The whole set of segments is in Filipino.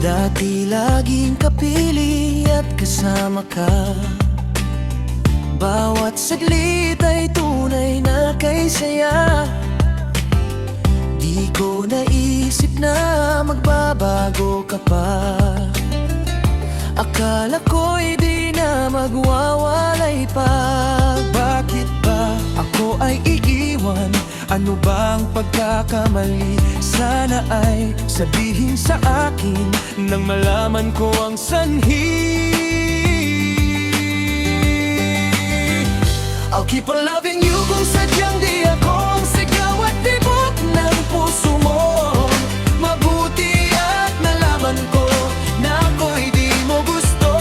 Dati laging kapili at kasama ka. Bawat saglit ay tunay na kay saya. Di ko naisip na magbabago ka pa. Akala ko'y di na magwawalay pa. Bakit ba ako ay iiwan? Ano bang pagkakamali? Sana ay sabihin sa akin nang malaman ko ang sanhi. I'll keep on loving you kung sadyang di ako ang sigaw at tibok ng puso mo. Mabuti at nalaman ko na ako'y di mo gusto.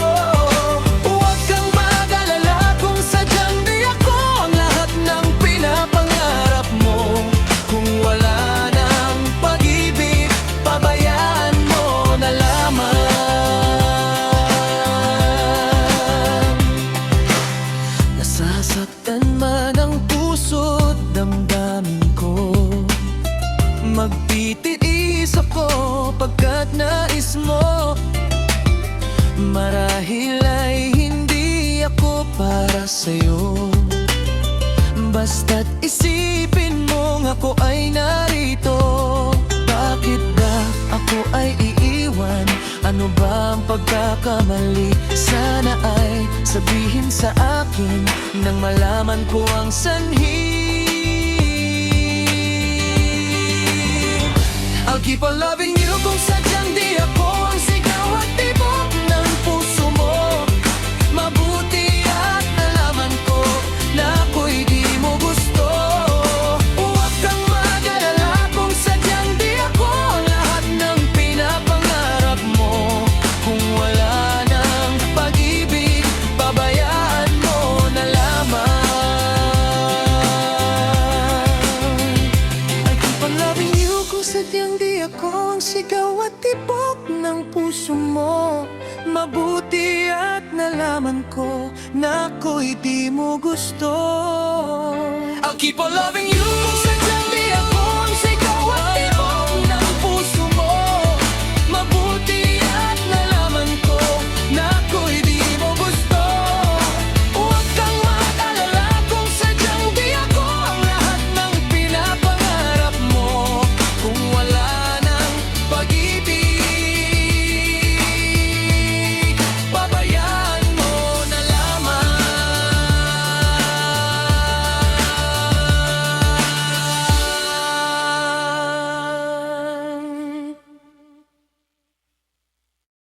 Huwag kang mag-alala kung sadyang di ako ang lahat ng pinapangarap mo. Kung wala nang pag-ibig, pabayaan mo na lamang. Nasasaktan man ang puso't damdamin ko. Magtitiis ako pagkat nais mo. Marahil ay hindi ako para sa'yo. Basta't isipin mong ako ay narito. Bakit ba ako ay iiwan? Ano ba ang pagkakamali? Sana ay sabihin sa akin nang malaman ko ang sanhi. I'll keep on loving you kung sadyang di ako ang sigaw at tibok ng puso mo. Mabuti at nalaman ko na ako'y di mo gusto. Huwag kang mag-alala kung sadyang di ako ang lahat ng pinapangarap mo. Kung wala nang pag-ibig, pabayaan mo na lamang. I keep on loving you kung sadyang di ako ang sigaw at tibok ng puso mo. Mabuti at nalaman ko na ako'y di mo gusto. I'll keep on loving you